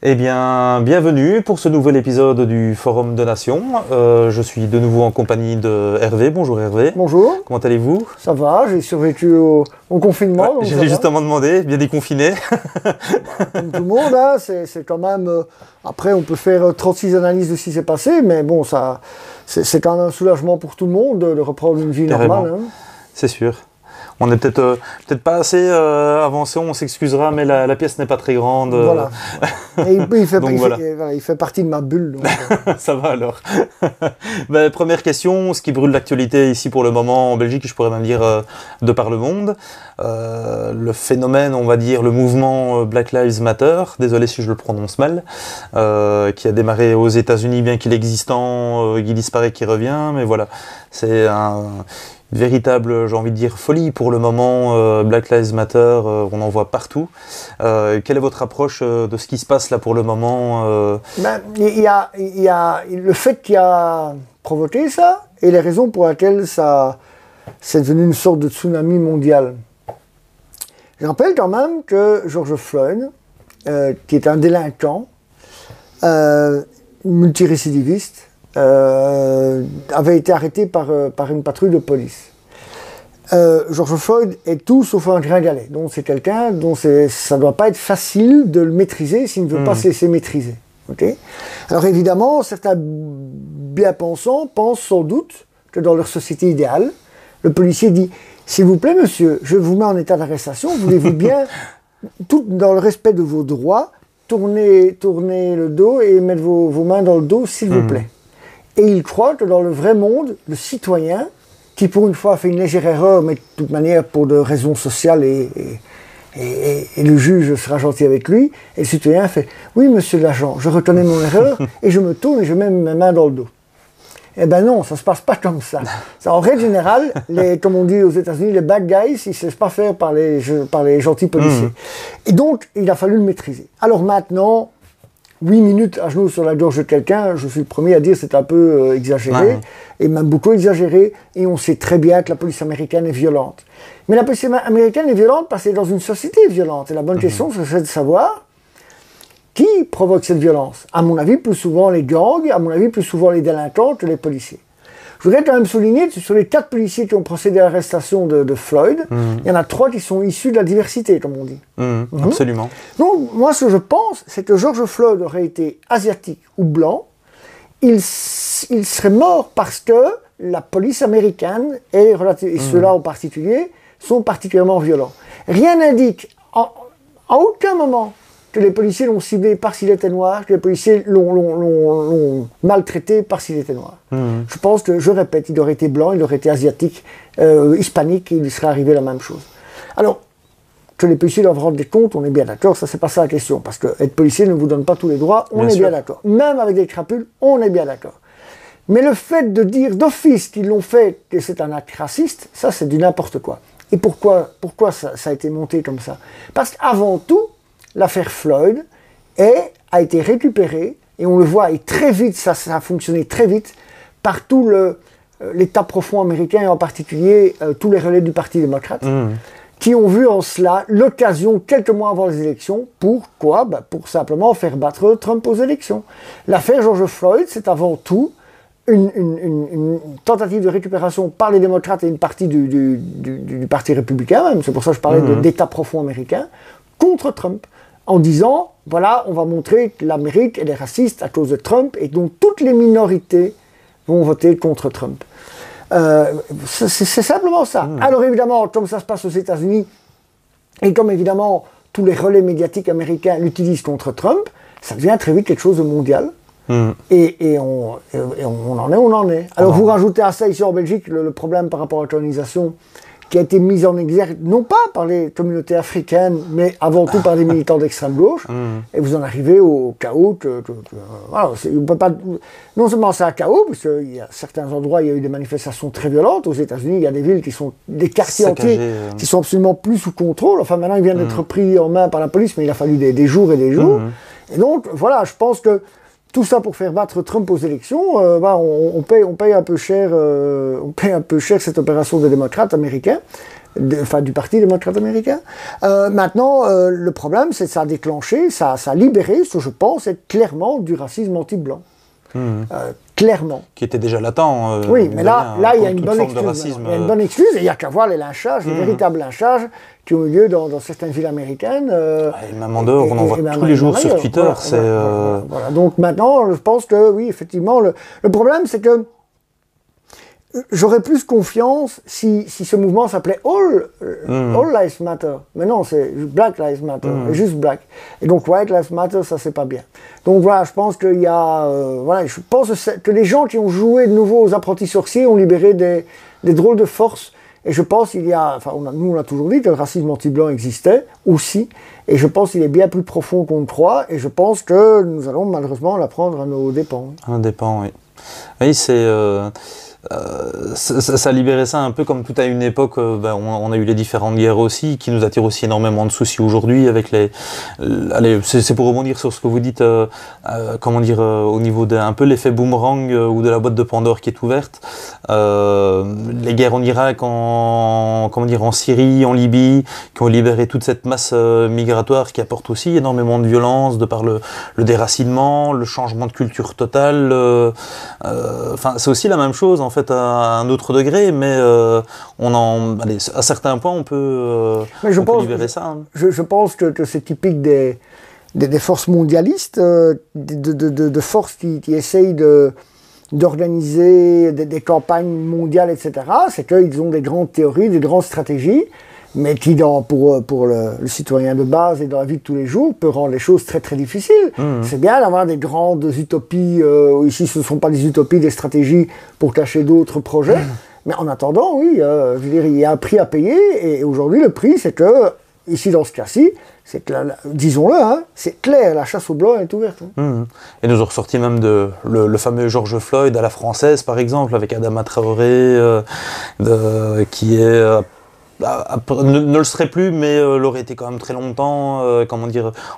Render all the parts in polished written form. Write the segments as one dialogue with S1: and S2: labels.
S1: Eh bien, bienvenue pour ce nouvel épisode du Forum de Nations. Je suis de nouveau en compagnie de Hervé. Bonjour Hervé.
S2: Bonjour.
S1: Comment allez-vous?
S2: Ça va, j'ai survécu au confinement.
S1: Ouais, j'allais justement demander, bien déconfiné.
S2: Comme tout le monde, hein, c'est quand même... après, on peut faire 36 analyses de ce qui s'est passé, mais bon, c'est quand même un soulagement pour tout le monde de reprendre une vie normale. Hein.
S1: C'est sûr. On n'est peut-être pas assez avancé, on s'excusera, mais la pièce n'est pas très grande.
S2: Voilà. Et il fait partie de ma bulle. Donc,
S1: Ça va alors. Première question, ce qui brûle l'actualité ici pour le moment en Belgique, je pourrais même dire de par le monde. Le phénomène, on va dire, le mouvement Black Lives Matter, désolé si je le prononce mal, qui a démarré aux États-Unis, bien qu'il existant, qui disparaît, qui revient, mais voilà, c'est une véritable, j'ai envie de dire, folie pour le moment. Black Lives Matter, on en voit partout. Quelle est votre approche de ce qui se passe là pour le moment
S2: il y a le fait qui a provoqué ça et les raisons pour lesquelles c'est devenu une sorte de tsunami mondial. Je rappelle quand même que George Floyd, qui est un délinquant, multirécidiviste, avait été arrêté par une patrouille de police. George Floyd est tout sauf un gringalet. Donc c'est quelqu'un dont ça ne doit pas être facile de le maîtriser s'il ne veut pas se laisser maîtriser. Okay. Alors évidemment, certains bien-pensants pensent sans doute que dans leur société idéale, le policier dit « S'il vous plaît, monsieur, je vous mets en état d'arrestation, voulez-vous bien, tout dans le respect de vos droits, tourner le dos et mettre vos mains dans le dos, s'il vous plaît. » Et il croit que dans le vrai monde, le citoyen, qui pour une fois a fait une légère erreur, mais de toute manière pour des raisons sociales et le juge sera gentil avec lui, et le citoyen fait « Oui, monsieur l'agent, je reconnais mon erreur, et je me tourne et je mets mes mains dans le dos. » Eh ben non, ça se passe pas comme ça. En règle générale, comme on dit aux États-Unis, les bad guys, ils se laissent pas faire par les gentils policiers. Et donc, il a fallu le maîtriser. Alors maintenant, 8 minutes à genoux sur la gorge de quelqu'un, je suis le premier à dire c'est un peu exagéré, et même beaucoup exagéré, et on sait très bien que la police américaine est violente. Mais la police américaine est violente parce qu'elle est dans une société violente. Et la bonne question, c'est de savoir qui provoque cette violence. À mon avis, plus souvent les gangs, à mon avis, plus souvent les délinquants que les policiers. Je voudrais quand même souligner que sur les 4 policiers qui ont procédé à l'arrestation de Floyd, il y en a 3 qui sont issus de la diversité, comme on dit.
S1: Absolument.
S2: Donc, moi, ce que je pense, c'est que George Floyd aurait été asiatique ou blanc, il serait mort parce que la police américaine, et ceux-là en particulier, sont particulièrement violents. Rien n'indique, en aucun moment, que les policiers l'ont ciblé parce qu'il était noir, que les policiers l'ont maltraité parce qu'il était noir. Je pense que, je répète, il aurait été blanc, il aurait été asiatique, hispanique, il serait arrivé la même chose. Alors, que les policiers doivent rendre des comptes, on est bien d'accord, ça c'est pas ça la question, parce que être policier ne vous donne pas tous les droits, on est bien d'accord. Même avec des crapules, on est bien d'accord. Mais le fait de dire d'office qu'ils l'ont fait, que c'est un acte raciste, ça c'est du n'importe quoi. Et pourquoi ça a été monté comme ça? Parce qu'avant tout, l'affaire Floyd a été récupérée, et on le voit, et très vite, ça a fonctionné très vite, par tout l'État profond américain, et en particulier tous les relais du Parti démocrate, qui ont vu en cela l'occasion, quelques mois avant les élections, pourquoi? Pour simplement faire battre Trump aux élections. L'affaire George Floyd, c'est avant tout une tentative de récupération par les démocrates et une partie du Parti républicain, même, c'est pour ça que je parlais d'État profond américain, contre Trump, en disant, voilà, on va montrer que l'Amérique, elle est raciste à cause de Trump, et donc toutes les minorités vont voter contre Trump. C'est simplement ça. Alors évidemment, comme ça se passe aux États-Unis, et comme évidemment tous les relais médiatiques américains l'utilisent contre Trump, ça devient très vite quelque chose de mondial. Et on en est où on en est. Alors vous rajoutez à ça ici en Belgique le problème par rapport à la colonisation qui a été mise en exergue, non pas par les communautés africaines, mais avant tout par les militants d'extrême gauche, et vous en arrivez au chaos voilà, on peut pas, non seulement c'est un chaos, parce qu'il y a certains endroits, il y a eu des manifestations très violentes, aux États-Unis, il y a des villes qui sont, des quartiers entiers, qui sont absolument plus sous contrôle, enfin maintenant ils viennent d'être pris en main par la police, mais il a fallu des jours et des jours, et donc voilà, je pense que tout ça pour faire battre Trump aux élections, on paye un peu cher cette opération des démocrates américains. du Parti démocrate américain. Maintenant, le problème, c'est que ça a déclenché, ça a libéré, ce que je pense, être clairement du racisme anti-blanc. Clairement.
S1: Qui était déjà latent.
S2: Oui, mais là, il y a une bonne excuse. Il y a une bonne excuse, et il n'y a qu'à voir les lynchages, les véritables lynchages qui ont eu lieu dans certaines villes américaines.
S1: Et même en dehors, on en voit tous les jours sur Twitter.
S2: Voilà. Donc maintenant, je pense que, oui, effectivement, le problème, c'est que j'aurais plus confiance si ce mouvement s'appelait All Lives Matter. Mais non, c'est Black Lives Matter, juste Black. Et donc White Lives Matter, ça c'est pas bien. Donc voilà, je pense qu'il y a... je pense que les gens qui ont joué de nouveau aux apprentis sorciers ont libéré des drôles de force. Et je pense qu'il y a... nous on a toujours dit que le racisme anti-blanc existait aussi. Et je pense qu'il est bien plus profond qu'on le croit. Et je pense que nous allons malheureusement l'apprendre à nos dépens.
S1: À nos dépens, oui. Oui, c'est... ça libérait ça un peu comme tout à une époque. On a eu les différentes guerres aussi, qui nous attirent aussi énormément de soucis aujourd'hui avec allez, c'est pour rebondir sur ce que vous dites, au niveau un peu l'effet boomerang ou de la boîte de Pandore qui est ouverte. Les guerres en Irak, en Syrie, en Libye, qui ont libéré toute cette masse migratoire qui apporte aussi énormément de violence de par le déracinement, le changement de culture totale. C'est aussi la même chose en fait à un autre degré, mais à certains points on peut libérer ça. Hein.
S2: Je pense que c'est typique des forces mondialistes, de forces qui essayent d'organiser des campagnes mondiales, etc. C'est qu'ils ont des grandes théories, des grandes stratégies, mais qui, pour le citoyen de base et dans la vie de tous les jours, peut rendre les choses très très difficiles. C'est bien d'avoir des grandes utopies, ici ce ne sont pas des utopies, des stratégies pour cacher d'autres projets, mais en attendant, oui, je veux dire, il y a un prix à payer, et aujourd'hui le prix c'est que, ici dans ce cas-ci, c'est que, disons-le, hein, c'est clair, la chasse au blanc est ouverte. Hein.
S1: Et nous ont ressorti même le fameux George Floyd à la française, par exemple, avec Adama Traoré, qui est... ne le serait plus, mais l'aurait été quand même très longtemps,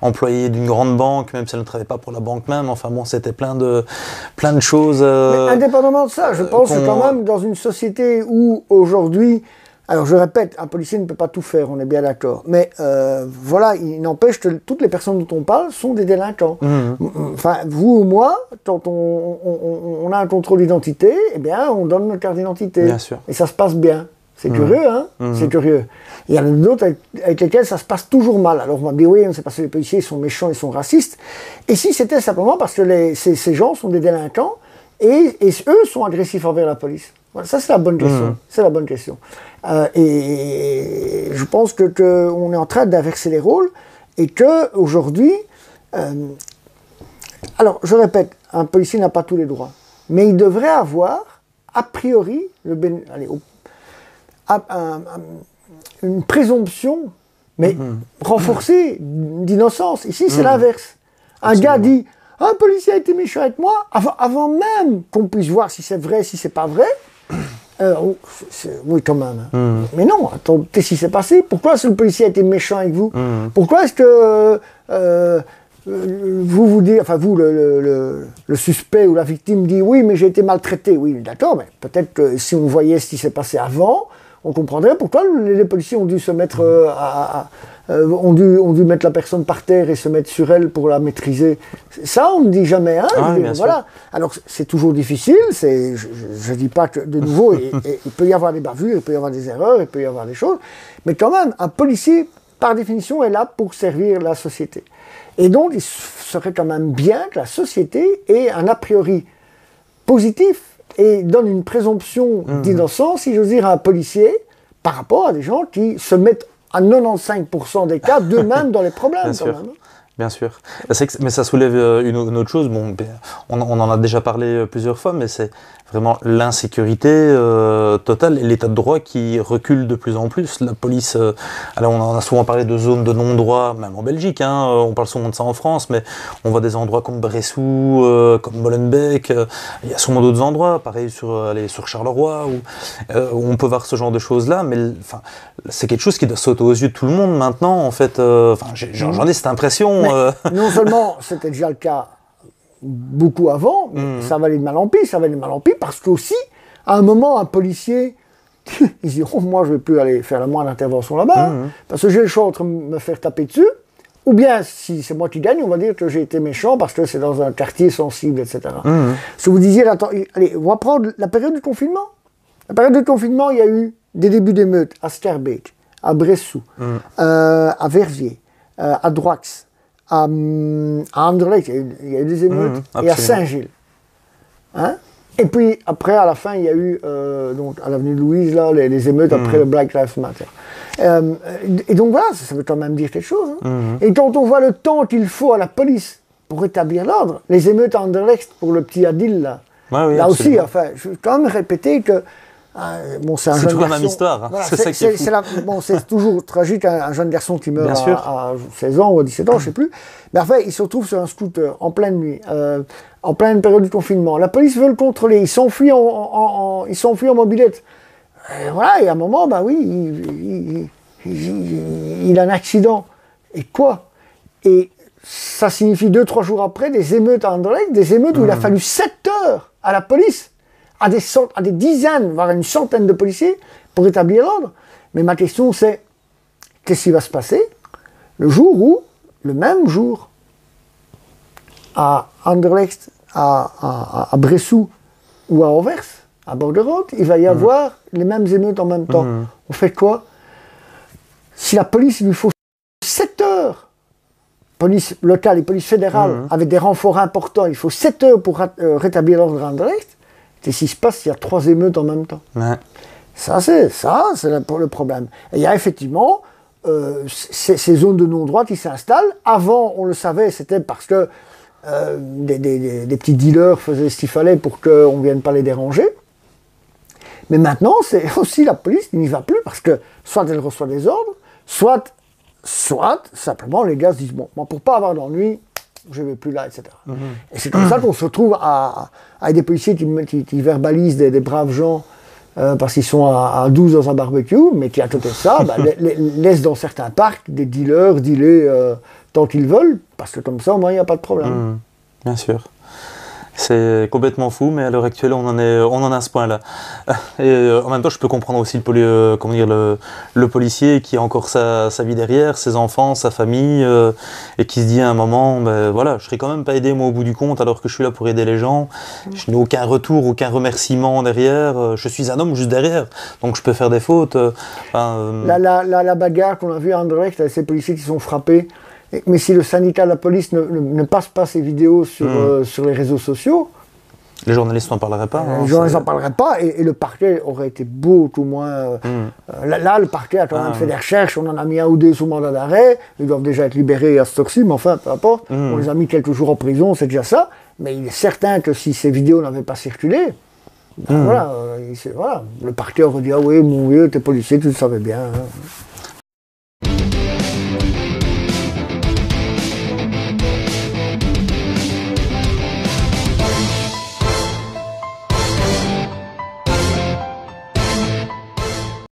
S1: employé d'une grande banque, même si elle ne travaillait pas pour la banque même. Enfin bon, c'était plein de choses.
S2: Mais indépendamment de ça, je pense que quand même dans une société où aujourd'hui, alors je répète, un policier ne peut pas tout faire, on est bien d'accord. Mais il n'empêche que toutes les personnes dont on parle sont des délinquants. Enfin, vous ou moi, quand on a un contrôle d'identité, eh bien, on donne notre carte d'identité.
S1: Bien sûr.
S2: Et ça se passe bien. C'est curieux, hein. C'est curieux. Il y en a d'autres avec lesquels ça se passe toujours mal. Alors on va me dire, oui, c'est parce que les policiers sont méchants, ils sont racistes. Et si c'était simplement parce que ces gens sont des délinquants et eux sont agressifs envers la police. Voilà, ça c'est la bonne question. C'est la bonne question. Et je pense qu'on est en train d'inverser les rôles et qu'aujourd'hui... alors, je répète, un policier n'a pas tous les droits. Mais il devrait avoir, a priori, une présomption, mais renforcée d'innocence. Ici, c'est l'inverse. Un gars dit, un policier a été méchant avec moi, avant même qu'on puisse voir si c'est vrai, si c'est pas vrai. Oui, quand même. Mais non, attendez ce qui s'est passé. Pourquoi est-ce que le policier a été méchant avec vous? Pourquoi est-ce que vous dites, enfin vous, le suspect ou la victime dit, oui, mais j'ai été maltraité. Oui, d'accord, mais peut-être que si on voyait ce qui s'est passé avant, on comprendrait pourquoi les policiers ont dû se mettre ont dû mettre la personne par terre et se mettre sur elle pour la maîtriser. Ça, on ne dit jamais. Hein, voilà. Alors, c'est toujours difficile. Je ne dis pas que, de nouveau, il peut y avoir des bavures, il peut y avoir des erreurs, il peut y avoir des choses. Mais quand même, un policier, par définition, est là pour servir la société. Et donc, il serait quand même bien que la société ait un a priori positif et donne une présomption d'innocence, si j'ose dire, à un policier par rapport à des gens qui se mettent à 95% des cas d'eux-mêmes dans les problèmes.
S1: Bien sûr. Bien sûr. Mais ça soulève une autre chose. Bon, on en a déjà parlé plusieurs fois, mais c'est vraiment l'insécurité totale et l'état de droit qui recule de plus en plus. La police, alors on en a souvent parlé de zones de non-droit, même en Belgique, hein, on parle souvent de ça en France, mais on voit des endroits comme Bressou, comme Molenbeek, il y a sûrement d'autres endroits, pareil sur Charleroi, où on peut voir ce genre de choses-là, mais c'est quelque chose qui doit sauter aux yeux de tout le monde maintenant, en fait. J'en ai cette impression.
S2: Non seulement c'était déjà le cas beaucoup avant, ça va aller de mal en pis, parce qu'aussi, à un moment, un policier ils diront, moi, je ne vais plus aller faire la moindre intervention là-bas, parce que j'ai le choix entre me faire taper dessus, ou bien, si c'est moi qui gagne, on va dire que j'ai été méchant parce que c'est dans un quartier sensible, etc. Si vous disiez, attends, allez, on va prendre la période du confinement. La période du confinement, il y a eu des débuts d'émeutes à Scarbeck, à Bressou, à Verviers, à Droix, à Anderlecht, il y a eu des émeutes, et à Saint-Gilles. Hein? Et puis après, à la fin, il y a eu, donc, à l'avenue Louise, là, les émeutes après le Black Lives Matter. Et donc voilà, ça veut quand même dire quelque chose. Hein. Et quand on voit le temps qu'il faut à la police pour rétablir l'ordre, les émeutes à Anderlecht pour le petit Adil, là,
S1: oui,
S2: là
S1: absolument.
S2: aussi, enfin, je vais quand même répéter que bon, c'est
S1: toujours la même histoire. Hein.
S2: Voilà,
S1: c'est ça qui est fou.
S2: bon, c'est toujours tragique, un jeune garçon qui meurt
S1: Bien
S2: à 16 ans ou à 17 ans, je ne sais plus. Mais enfin, il se retrouve sur un scooter en pleine nuit, en pleine période du confinement. La police veut le contrôler, il s'enfuit en mobilette. Et voilà, et à un moment, bah oui, il a un accident. Et quoi? Et ça signifie 2-3 jours après des émeutes à Anderlecht, des émeutes où il a fallu 7 heures à la police, à des dizaines, voire une centaine de policiers pour établir l'ordre. Mais ma question c'est, qu'est-ce qui va se passer le jour où, le même jour, à Anderlecht, à Bressou ou à Anvers, à Bordeaux, il va y avoir les mêmes émeutes en même temps. On fait quoi? Si la police, il lui faut 7 heures, police locale et police fédérale, avec des renforts importants, il faut 7 heures pour rétablir l'ordre à Anderlecht, qu'est-ce qui se passe s'il y a 3 émeutes en même temps? Ça, c'est le problème. Et il y a effectivement ces zones de non-droit qui s'installent. Avant, on le savait, c'était parce que des petits dealers faisaient ce qu'il fallait pour qu'on ne vienne pas les déranger. Mais maintenant, c'est aussi la police qui n'y va plus parce que soit elle reçoit des ordres, soit simplement les gars se disent, bon, moi pour pas avoir d'ennui, je ne vais plus là, etc. Et c'est comme ça qu'on se retrouve avec des policiers qui verbalisent des braves gens parce qu'ils sont à 12 dans un barbecue, mais qui à côté de ça, laissent dans certains parcs des dealers dealer tant qu'ils veulent, parce que comme ça, au moins, il n'y a pas de problème.
S1: Bien sûr. C'est complètement fou, mais à l'heure actuelle, on en est à ce point-là. Et en même temps, je peux comprendre aussi le policier qui a encore sa vie derrière, ses enfants, sa famille, et qui se dit à un moment, ben voilà, je serai quand même pas aidé moi au bout du compte, alors que je suis là pour aider les gens. Je n'ai aucun retour, aucun remerciement derrière. Je suis un homme juste derrière, donc je peux faire des fautes.
S2: La bagarre qu'on a vue à Anderlecht avec ces policiers qui sont frappés. Mais si le syndicat de la police ne passe pas ces vidéos sur les réseaux sociaux,
S1: les journalistes n'en parleraient pas.
S2: Les journalistes n'en parleraient pas et le parquet aurait été beaucoup moins... Là, le parquet a quand même fait des recherches, on en a mis 1 ou 2 sous mandat d'arrêt, ils doivent déjà être libérés à ce tour-ci, mais enfin, peu importe, on les a mis quelques jours en prison, c'est déjà ça, mais il est certain que si ces vidéos n'avaient pas circulé, voilà, le parquet aurait dit « Ah oui, mon vieux, t'es policier, tu le savais bien. »